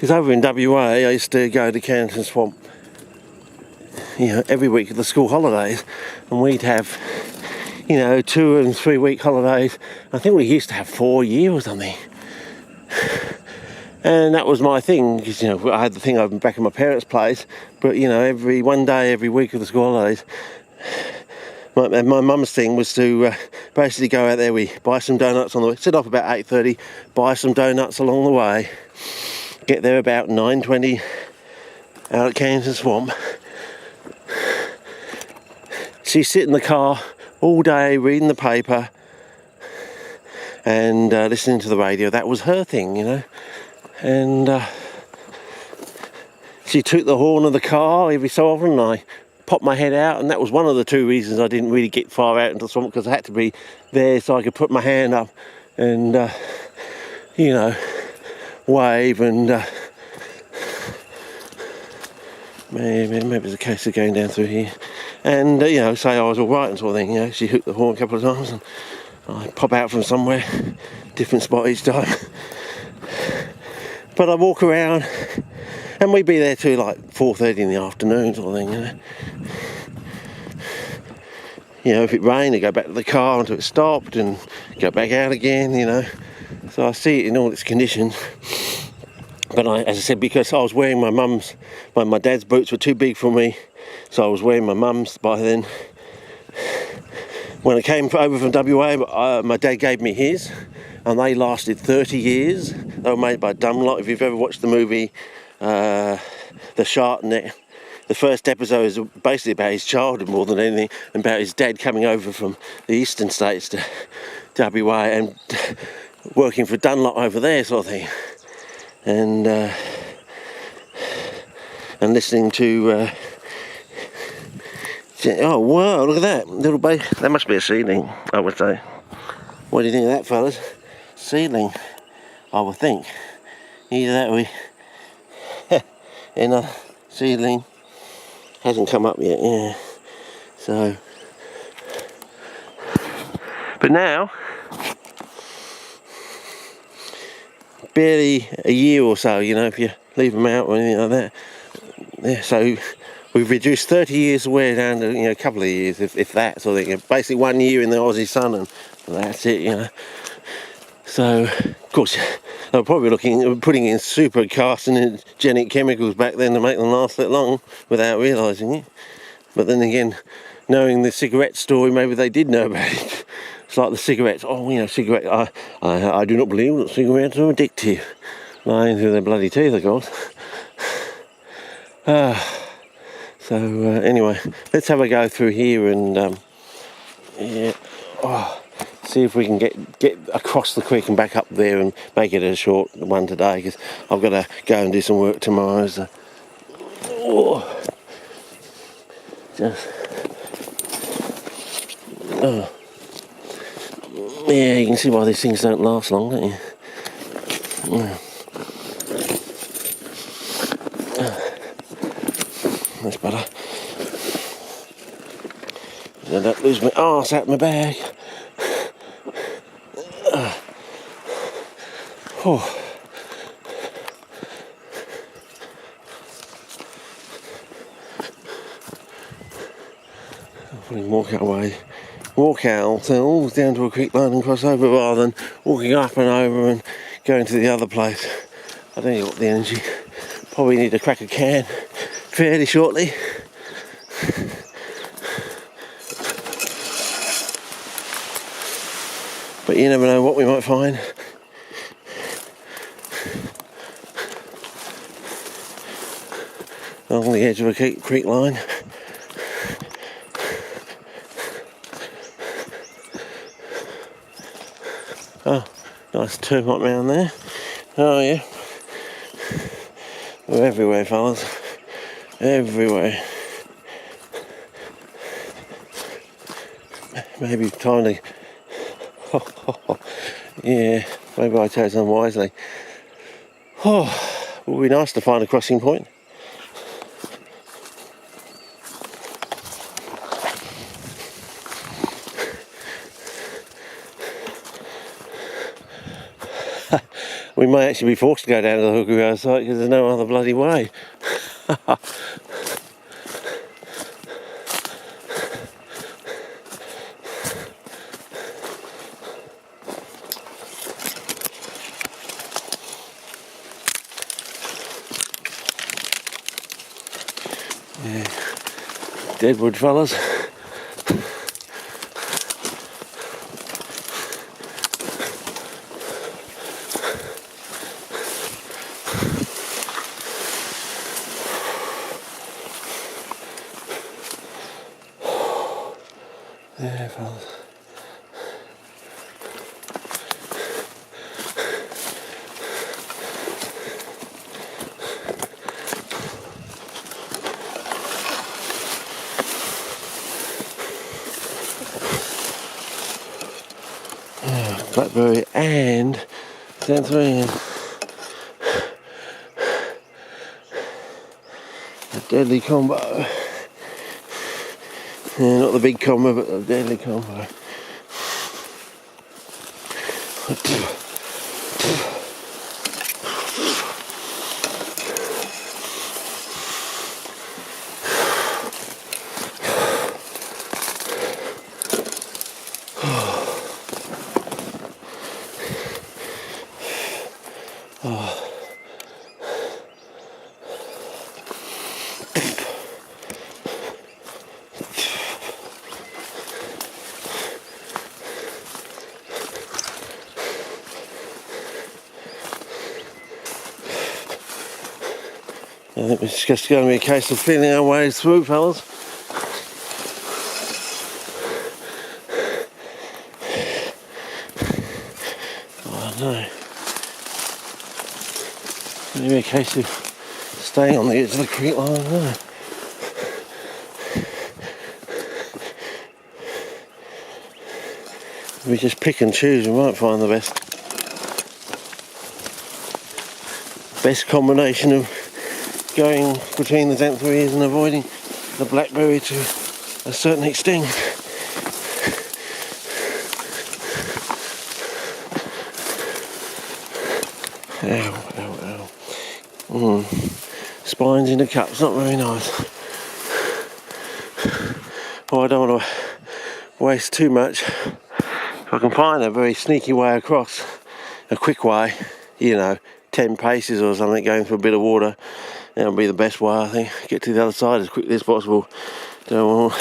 Because over in WA, I used to go to Canton Swamp, you know, every week of the school holidays, and we'd have, you know, 2 and 3 week holidays. I think we used to have 4 a year or something. And that was my thing, because, you know, I had the thing over back in my parents' place, but, you know, one day every week of the school holidays, my mum's thing was to basically go out there, we buy some donuts on the way, set off about 8:30, buy some donuts along the way, get there about 9:20 out at Canton Swamp. She'd sit in the car all day reading the paper and listening to the radio. That was her thing, you know. And she took the horn of the car every so often, and I popped my head out, and that was one of the 2 reasons I didn't really get far out into the swamp, because I had to be there so I could put my hand up and, you know, wave and maybe it's a case of going down through here and, you know, say I was all right and sort of thing. You know, she hooked the horn a couple of times and I pop out from somewhere, different spot each time. But I walk around, and we'd be there till like 4:30 in the afternoon sort of thing, you know. You know, if it rained, I'd go back to the car until it stopped and go back out again, you know. So I see it in all its conditions. But as I said, because I was wearing my mum's, my dad's boots were too big for me, so I was wearing my mum's by then. When I came over from WA, my dad gave me his, and they lasted 30 years. They were made by Dunlop. If you've ever watched the movie The Shark Net, the first episode is basically about his childhood more than anything, and about his dad coming over from the eastern states to WA and working for Dunlop over there sort of thing. And listening to oh wow, look at that little baby. That must be a seedling, I would say. What do you think of that, fellas? Seedling, I would think. Either that or another seedling hasn't come up yet, yeah. So, but now, barely a year or so, you know, if you leave them out or anything like that. Yeah, so we've reduced 30 years of wear down to, you know, a couple of years, if that sort of thing. Basically 1 year in the Aussie sun, and that's it, you know. So, of course, they were probably putting in super carcinogenic chemicals back then to make them last that long without realising it. But then again, knowing the cigarette story, maybe they did know about it. It's like the cigarettes. Oh, you know, cigarette. I do not believe that cigarettes are addictive. Lying through their bloody teeth, of course. So anyway, let's have a go through here and yeah. See if we can get across the creek and back up there and make it a short one today, because I've got to go and do some work tomorrow. So, yeah, you can see why these things don't last long, don't you? That's better. I don't lose my arse out of my bag. Hopefully walk out ourselves down to a creek line and cross over, rather than walking up and over and going to the other place. I don't know what the energy. Probably need to crack a can fairly shortly. But you never know what we might find. Along the edge of a creek line. Oh, nice termite mound there. Oh yeah. We're everywhere, fellas. Everywhere. Maybe time to... yeah, maybe I chose unwisely. Oh, it would be nice to find a crossing point. we may actually be forced to go down to the Hookery site because there's no other bloody way. Yeah. Deadwood fellas. Yeah, fellas. Blackberry and xanthine. A deadly combo. Yeah, not the big combo, but the deadly combo. I think it's just going to be a case of feeling our way through, fellas. Oh no. It's going to be a case of staying on the edge of the creek line, no. If we just pick and choose, we might find the best combination of going between the xanthorrhoeas and avoiding the blackberry to a certain extent. Ow, ow, ow. Spines in the cups, not very nice. Oh, I don't want to waste too much. If I can find a very sneaky way across, a quick way, you know, 10 paces or something, going through a bit of water, that'll be the best way, I think. Get to the other side as quickly as possible. Don't want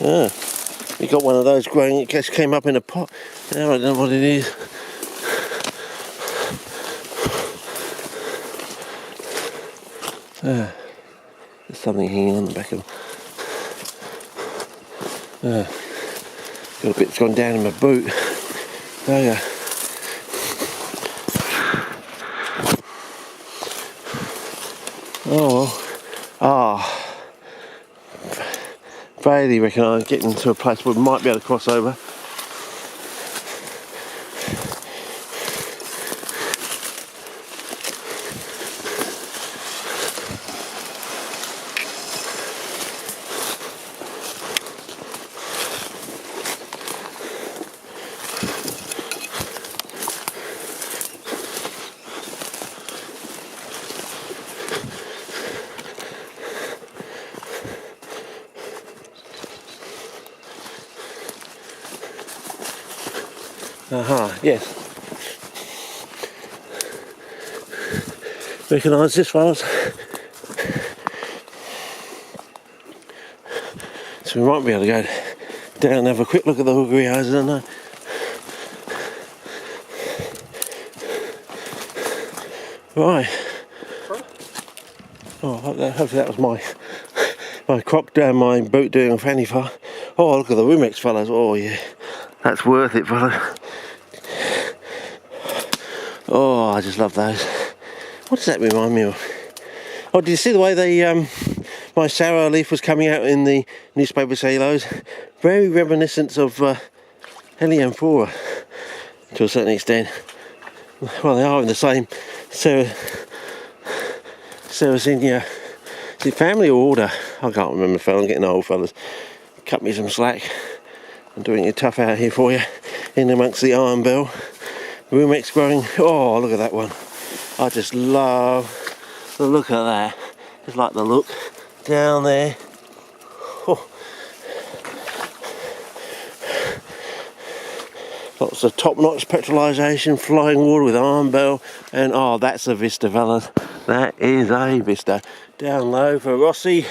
Ah, you got one of those growing, it just came up in a pot. Now I don't know what it is. There's something hanging on the back of got a bit that's gone down in my boot. There you go. Oh well. Vaguely reckon I'm getting to a place where we might be able to cross over. Aha, yes. Recognise this, fellas. So we might be able to go down and have a quick look at the Hookery, I don't know. Right. Oh, hopefully that was my croc down my boot doing a fanny fire. Oh, look at the Wimex, fellas. Oh yeah, that's worth it, fellas. Oh, I just love those. What does that remind me of? Oh, did you see the way they my sour leaf was coming out in the newspaper cellulose? Very reminiscent of Helianthora to a certain extent. Well, they are in the same servicing your, is it family or order? I can't remember, fella. I'm getting old, fellas. Cut me some slack. I'm doing it tough out here for you, in amongst the iron bell. Rumex growing. Oh, look at that one. I just love the look of that. Just like the look down there. Oh. Lots of top-notch petrolization, flying water with iron bell, and oh, that's a vista, fellas. That is a vista. Down low for Rossi,